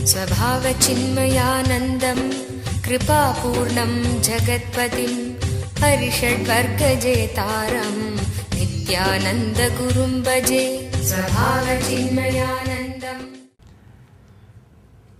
स्वभावचिन्मयानन्दं कृपापूर्णं जगत्पतिं हरिषड्वर्गजेतारं नित्यानन्दगुरुं भजे स्वभावचिन्मयानन्दम्.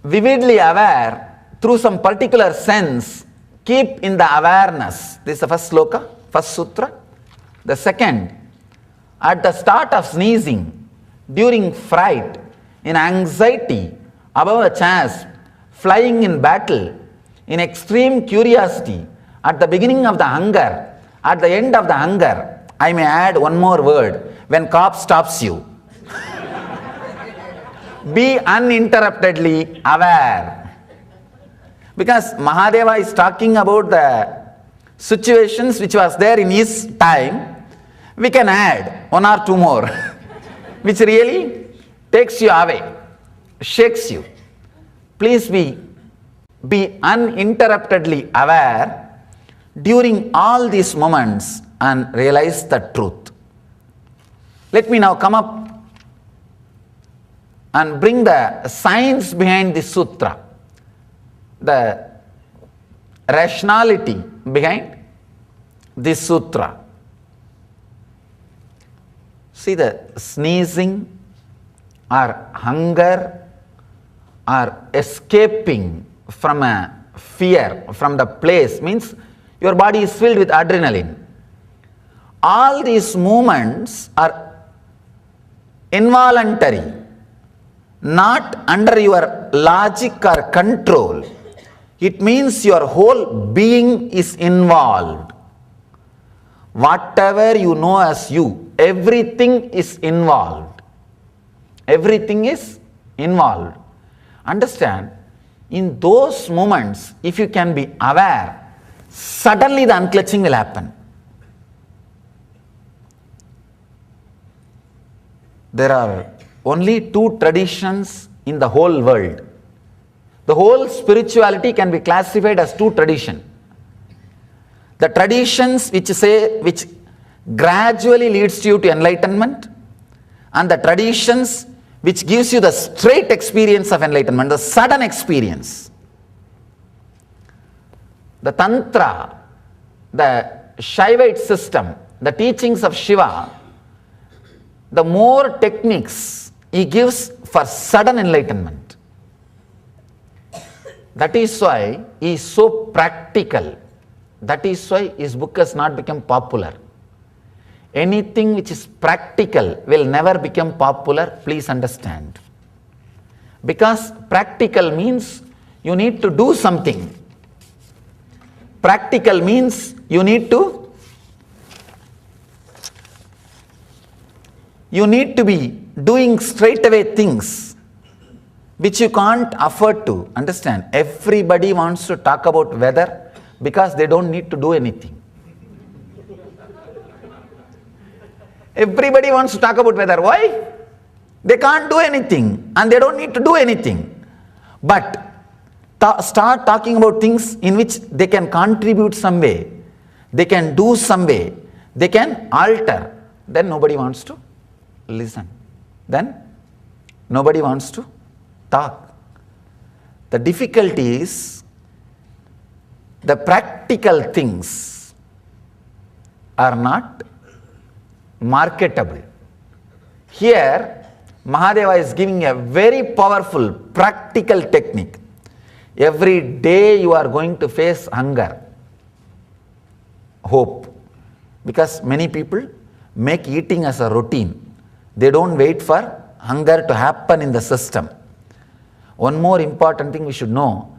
Vividly aware through some particular sense, keep in the awareness. This is the first sloka, first sutra. The second, at the start of sneezing, during fright, in anxiety, above a chasm, flying in battle, in extreme curiosity, at the beginning of the hunger, at the end of the hunger, I may add one more word, when cop stops you. Be uninterruptedly aware. Because Mahadeva is talking about the situations which was there in his time, we can add one or two more, which really takes you away, shakes you. Please be uninterruptedly aware during all these moments and realize the truth. Let me now come up and bring the science behind this sutra, the rationality behind this sutra. See, the sneezing or hunger or escaping from a fear, from the place, means your body is filled with adrenaline. All these movements are involuntary, not under your logic or control. It means your whole being is involved. Whatever you know as you, everything is involved. Everything is involved. Understand, in those moments, if you can be aware, suddenly the unclutching will happen. There are only two traditions in the whole world. The whole spirituality can be classified as two traditions. The traditions which gradually leads you to enlightenment, and the traditions which gives you the straight experience of enlightenment, the sudden experience. The Tantra, the Shaivite system, the teachings of Shiva, the more techniques he gives for sudden enlightenment. That is why he is so practical. That is why his book has not become popular. Anything which is practical will never become popular, please understand. Because practical means you need to do something. Practical means you need to be doing straight away things which you can't afford to. Understand? Everybody wants to talk about weather because they don't need to do anything. Everybody wants to talk about weather. Why? They can't do anything and they don't need to do anything. But start talking about things in which they can contribute some way, they can do some way, they can alter. Then nobody wants to listen. Then nobody wants to talk. The difficulty is the practical things are not marketable. Here, Mahadeva is giving a very powerful practical technique. Every day you are going to face hunger, hope. Because many people make eating as a routine. They don't wait for hunger to happen in the system. One more important thing we should know,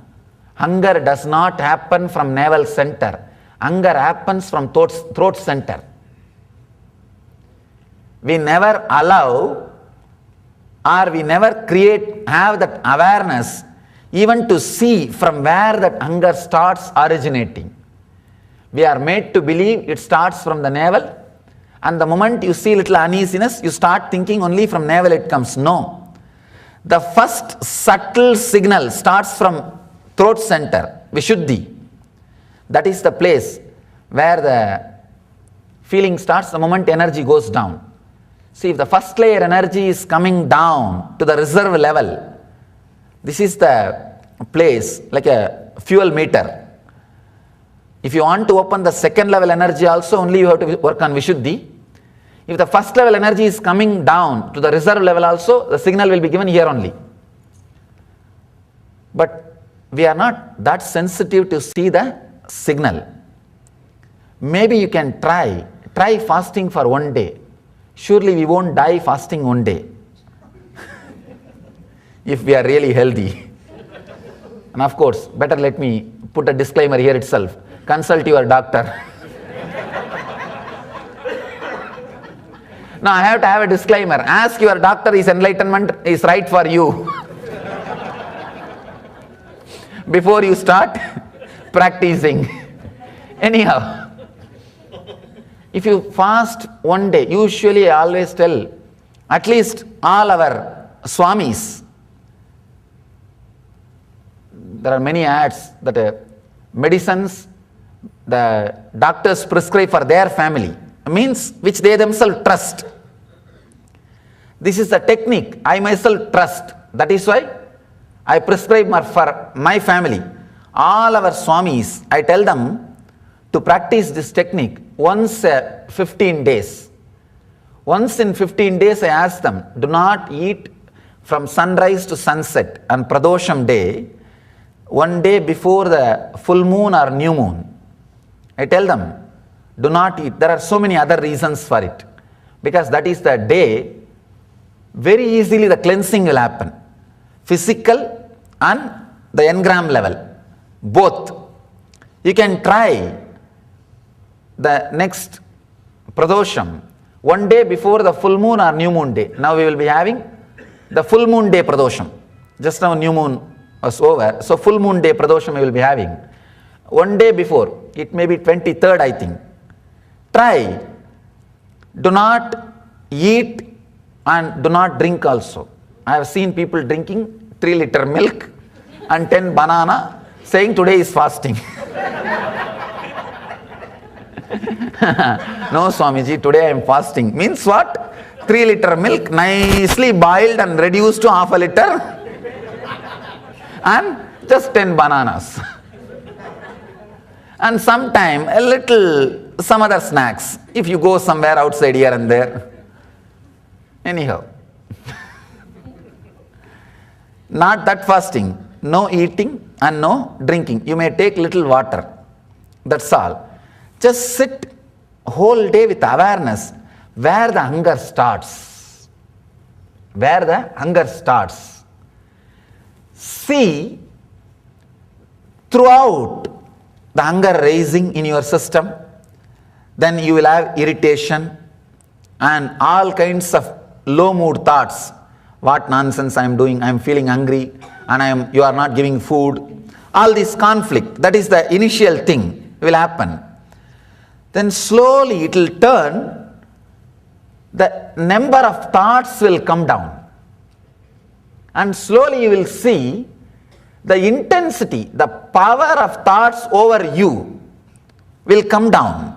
hunger does not happen from navel center. Hunger happens from throat center. We never allow or we never have that awareness even to see from where that hunger starts originating. We are made to believe it starts from the navel, and the moment you see little uneasiness, you start thinking only from navel it comes. No. The first subtle signal starts from throat center, Vishuddhi. That is the place where the feeling starts the moment energy goes down. See, if the first layer energy is coming down to the reserve level, This is the place like a fuel meter. If you want to open the second level energy also, only you have to work on Vishuddhi. If the first level energy is coming down to the reserve level also, the signal will be given here only. But we are not that sensitive to see the signal. Maybe you can try fasting for one day. Surely we won't die fasting one day. If we are really healthy. And of course, better let me put a disclaimer here itself. Consult your doctor. Now I have to have a disclaimer. Ask your doctor if enlightenment is right for you. Before you start practicing. Anyhow, if you fast one day, usually I always tell, at least all our Swamis, there are many ads that medicines the doctors prescribe for their family, means which they themselves trust. This is the technique I myself trust. That is why I prescribe for my family. All our Swamis, I tell them to practice this technique once 15 days. Once in 15 days I ask them, do not eat from sunrise to sunset on Pradosham day, one day before the full moon or new moon. I tell them, do not eat. There are so many other reasons for it. Because that is the day, very easily the cleansing will happen. Physical and the engram level. Both. You can try the next Pradosham, one day before the full moon or new moon day. Now we will be having the full moon day Pradosham. Just now new moon was over. So full moon day Pradosham we will be having. One day before, it may be 23rd I think. Try. Do not eat and do not drink also. I have seen people drinking 3-liter milk and 10 banana saying today is fasting. No Swamiji, today I am fasting. Means what? 3-liter milk nicely boiled and reduced to half a liter and just 10 bananas. And sometime a little some other snacks if you go somewhere outside here and there. Anyhow, not that fasting, no eating and no drinking. You may take little water, that's all. Just sit whole day with awareness where the hunger starts. Where the hunger starts. See throughout the hunger rising in your system, then you will have irritation and all kinds of low mood thoughts. What nonsense I am doing, I am feeling hungry and you are not giving food. All this conflict, that is the initial thing will happen. Then slowly it will turn, the number of thoughts will come down. And slowly you will see the intensity, the power of thoughts over you will come down.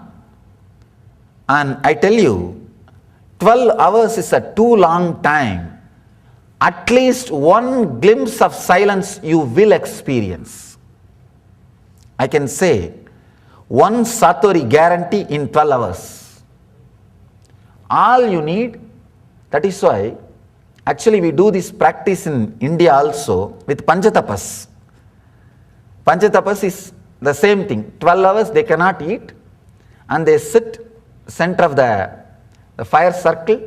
And I tell you, 12 hours is a too long time. At least one glimpse of silence you will experience. I can say, one Satori guarantee in 12 hours. All you need, that is why actually we do this practice in India also with Panchatapas. Panchatapas is the same thing. 12 hours they cannot eat and they sit center of the fire circle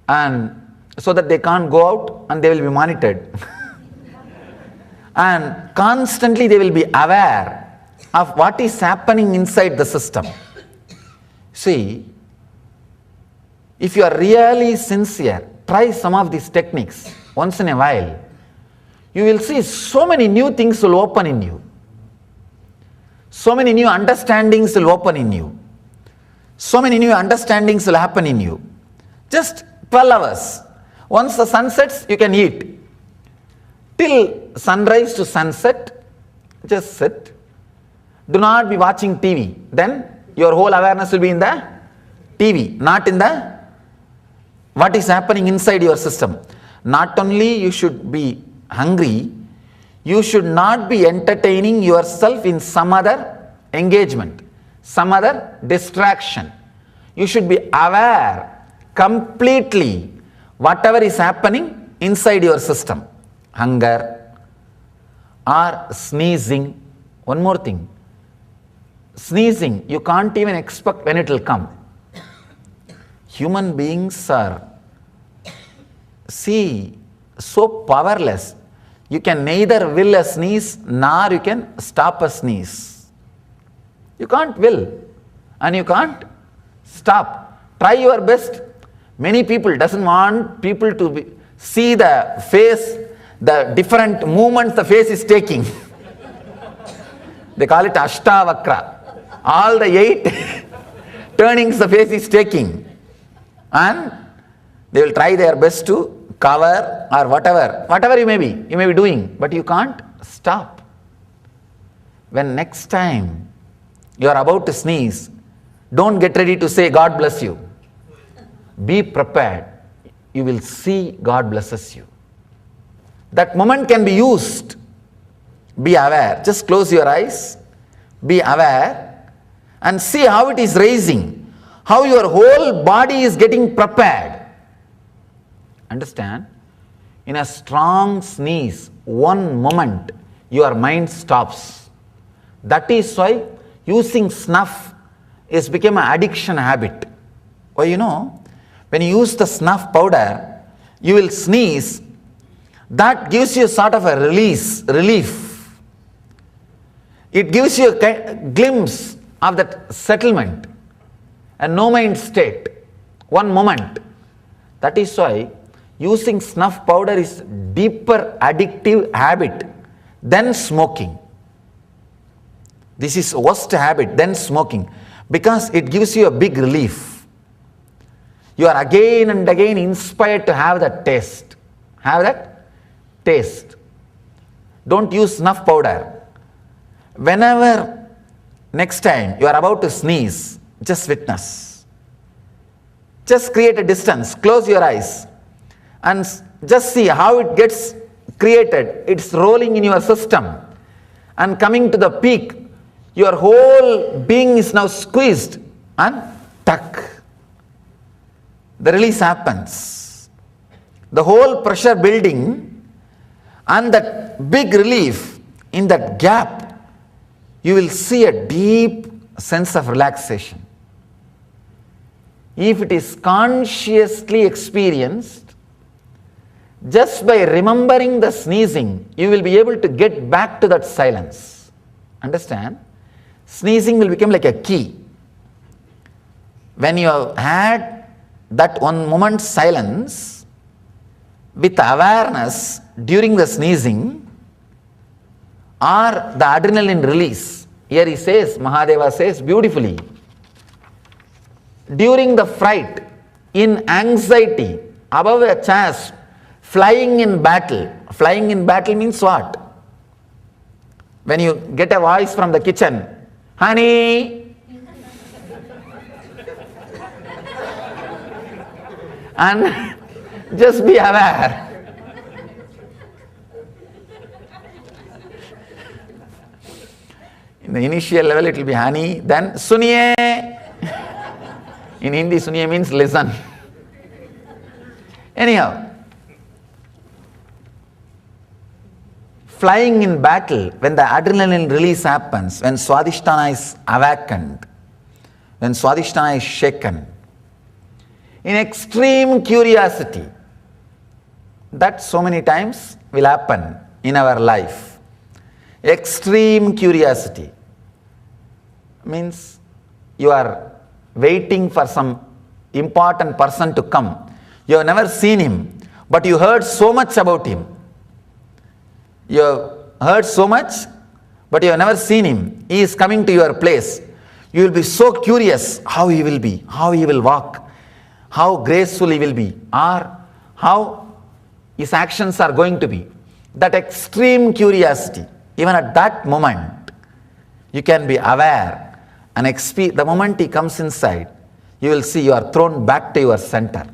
and so that they can't go out and they will be monitored. And constantly they will be aware of what is happening inside the system. See, if you are really sincere, try some of these techniques once in a while. You will see so many new things will open in you. So many new understandings will open in you. So many new understandings will happen in you. Just 12 hours. Once the sun sets, you can eat. Till sunrise to sunset, just sit. Do not be watching TV. Then your whole awareness will be in the TV, not in the what is happening inside your system. Not only you should be hungry, you should not be entertaining yourself in some other engagement, some other distraction. You should be aware completely whatever is happening inside your system. Hunger or sneezing. One more thing. Sneezing, you can't even expect when it will come. Human beings are, so powerless. You can neither will a sneeze nor you can stop a sneeze. You can't will and you can't stop. Try your best. Many people doesn't want people to see the face, the different movements the face is taking. They call it Ashtavakra. All the 8 turnings the face is taking. And they will try their best to cover or whatever you may be doing, but you can't stop. When next time you are about to sneeze, don't get ready to say God bless you. Be prepared. You will see God blesses you. That moment can be used. Be aware. Just close your eyes. Be aware and see how it is raising, how your whole body is getting prepared. Understand? In a strong sneeze, one moment your mind stops. That is why using snuff is become an addiction habit. Well, when you use the snuff powder, you will sneeze. That gives you sort of a relief. It gives you a glimpse of that settlement, a no mind state, one moment. That is why using snuff powder is deeper addictive habit than smoking. This is worst habit than smoking because it gives you a big relief. You are again and again inspired to have that taste. Have that taste. Don't use snuff powder. Whenever next time you are about to sneeze, just witness. Just create a distance. Close your eyes and just see how it gets created. It's rolling in your system and coming to the peak. Your whole being is now squeezed and tuck. The release happens. The whole pressure building and that big relief in that gap, you will see a deep sense of relaxation. If it is consciously experienced, just by remembering the sneezing, you will be able to get back to that silence. Understand? Sneezing will become like a key. When you have had that one moment silence with awareness during the sneezing or the adrenaline release, here he says, Mahadeva says beautifully, during the fright, in anxiety, above a chest, flying in battle. Flying in battle means what? When you get a voice from the kitchen, honey, and just be aware. In the initial level it will be honey, then suniye. In Hindi, suniye means listen. Anyhow, flying in battle, when the adrenaline release happens, when Swadhisthana is awakened, when Swadhisthana is shaken, in extreme curiosity, that so many times will happen in our life. Extreme curiosity means you are waiting for some important person to come. You have never seen him, but you heard so much about him. You have heard so much, but you have never seen him. He is coming to your place. You will be so curious how he will be, how he will walk, how graceful he will be, or how his actions are going to be. That extreme curiosity, even at that moment, you can be aware and the moment he comes inside, you will see you are thrown back to your center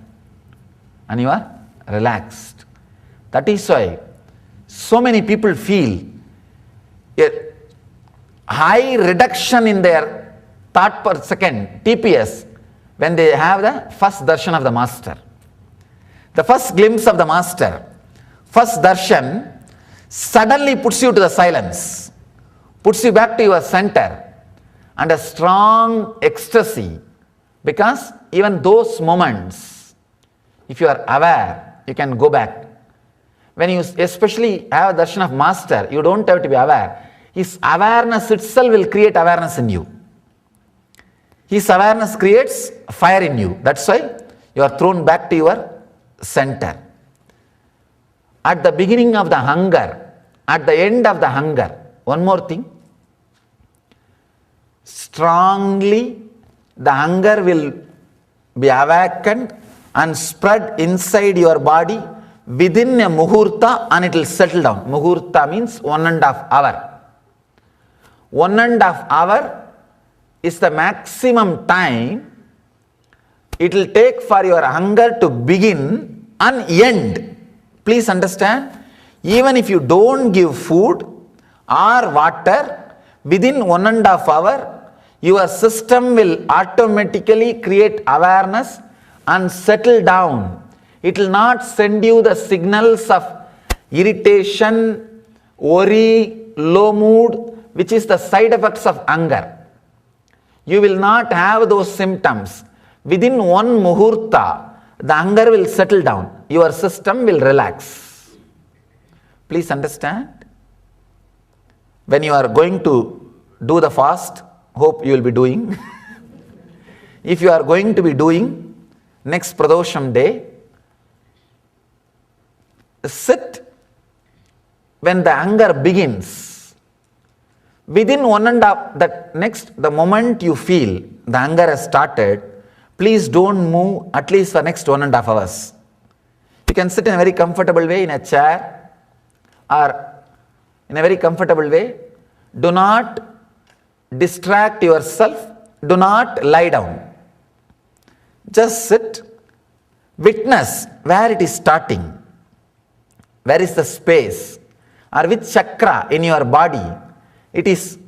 and you are relaxed. That is why so many people feel a high reduction in their thought per second, TPS, when they have the first darshan of the master. The first glimpse of the master, first darshan, suddenly puts you to the silence, puts you back to your center, and a strong ecstasy, because even those moments, if you are aware, you can go back. When you especially have a darshan of master, you don't have to be aware. His awareness itself will create awareness in you. His awareness creates fire in you. That's why you are thrown back to your center. At the beginning of the hunger, at the end of the hunger, one more thing, strongly the hunger will be awakened and spread inside your body within a muhurta, and it will settle down. Muhurta means 1.5 hours. 1.5 hours is the maximum time it will take for your hunger to begin and end. Please understand, even if you don't give food or water, within 1.5 hours, your system will automatically create awareness and settle down. It will not send you the signals of irritation, worry, low mood, which is the side effects of hunger. You will not have those symptoms. Within one muhurta, the hunger will settle down. Your system will relax. Please understand. When you are going to do the fast, hope you will be doing. If you are going to be doing next Pradosham day, sit when the hunger begins. Within 1.5, the moment you feel the hunger has started, please don't move at least for next 1.5 hours. You can sit in a very comfortable way in a chair or in a very comfortable way. Do not distract yourself. Do not lie down. Just sit. Witness where it is starting. Where is the space? Or which chakra in your body it is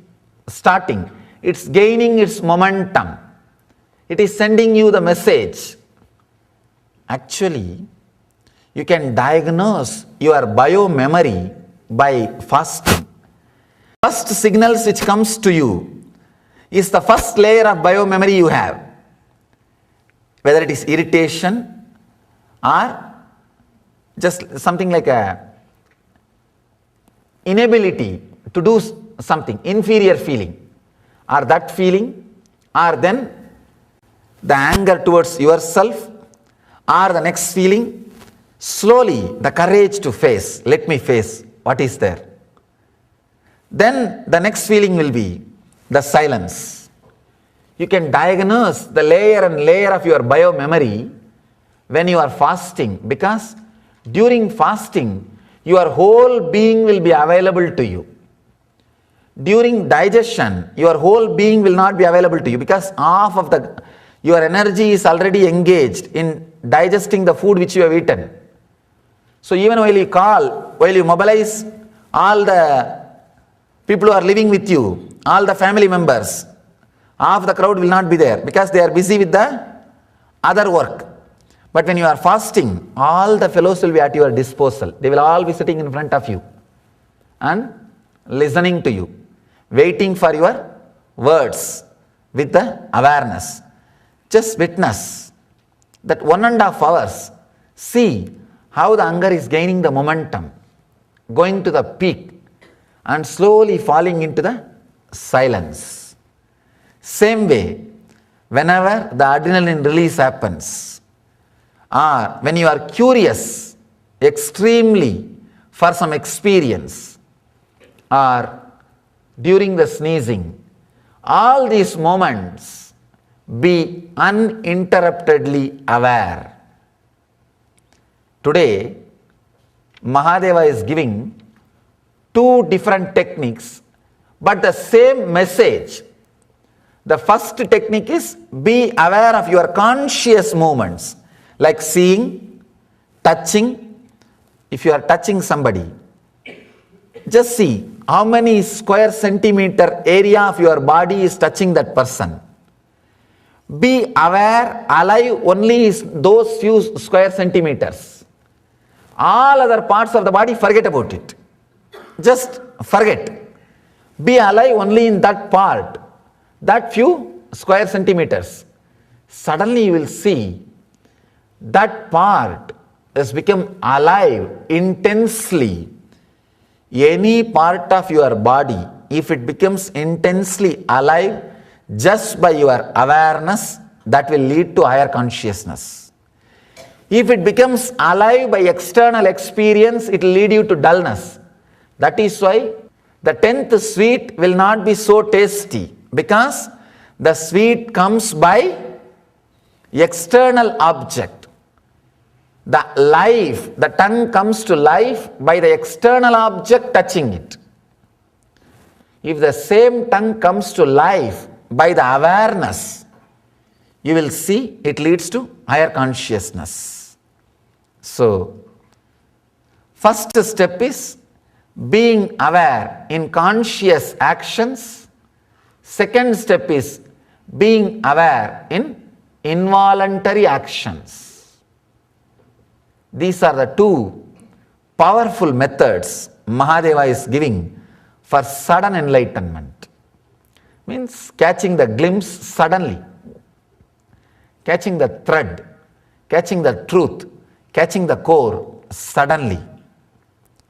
starting. It's gaining its momentum. It is sending you the message. Actually, you can diagnose your biomemory by fasting. First signals which comes to you is the first layer of biomemory you have. Whether it is irritation or just something like a inability to do something, inferior feeling, or that feeling, or then the anger towards yourself, or the next feeling, slowly the courage to face, let me face what is there. Then the next feeling will be the silence. You can diagnose the layer and layer of your biomemory when you are fasting, because during fasting, your whole being will be available to you. During digestion, your whole being will not be available to you, because half of your energy is already engaged in digesting the food which you have eaten. So even while you mobilize all the people who are living with you, all the family members, half the crowd will not be there because they are busy with the other work. But when you are fasting, all the fellows will be at your disposal. They will all be sitting in front of you and listening to you, waiting for your words with the awareness. Just witness that 1.5 hours. See how the hunger is gaining the momentum, going to the peak and slowly falling into the silence. Same way, whenever the adrenaline release happens, or when you are curious extremely for some experience, or during the sneezing, all these moments, be uninterruptedly aware. Today, Mahadeva is giving 2 different techniques, but the same message. The first technique is be aware of your conscious movements, like seeing, touching. If you are touching somebody, Just see how many square centimeter area of your body is touching that person. Be aware, alive only is those few square centimeters. All other parts of the body, forget about it. Just forget. Be alive only in that part, that few square centimeters. Suddenly you will see that part has become alive intensely. Any part of your body, if it becomes intensely alive just by your awareness, that will lead to higher consciousness. If it becomes alive by external experience, it will lead you to dullness. That is why the 10th sweet will not be so tasty, because the sweet comes by external object. The life, the tongue comes to life by the external object touching it. If the same tongue comes to life by the awareness, you will see it leads to higher consciousness. So, first step is being aware in conscious actions. Second step is being aware in involuntary actions. These are the two powerful methods Mahadeva is giving for sudden enlightenment. Means catching the glimpse suddenly, catching the thread, catching the truth, catching the core suddenly.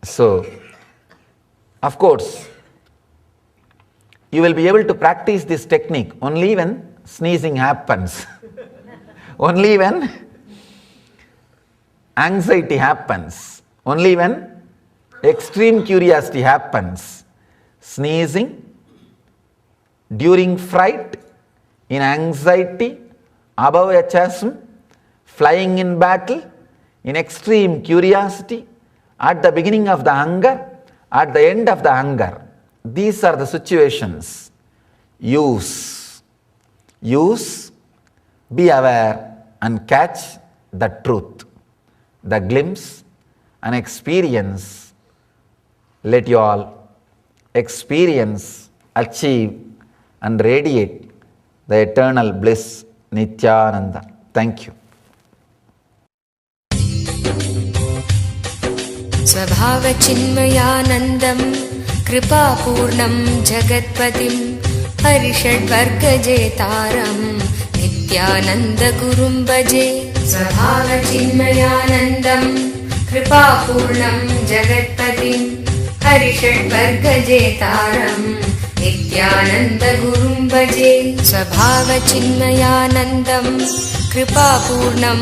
So, of course, you will be able to practice this technique only when sneezing happens, only when anxiety happens, only when extreme curiosity happens. Sneezing, during fright, in anxiety, above a chasm, flying in battle, in extreme curiosity, at the beginning of the hunger, at the end of the hunger. These are the situations. Use, be aware and catch the truth, the glimpse and experience. Let you all experience, achieve and radiate the eternal bliss, Nityananda. Thank you. स्वभावचिन्मयानन्दं कृपापूर्णं जगत्पतिं हरिषड्वर्गजेतारं नित्यानन्दगुरुं भजे. स्वभावचिन्मयानन्दं कृपापूर्णं जगत्पतिं हरिषड्वर्गजेतारं नित्यानन्दगुरुं भजे. स्वभावचिन्मयानन्दं कृपापूर्णं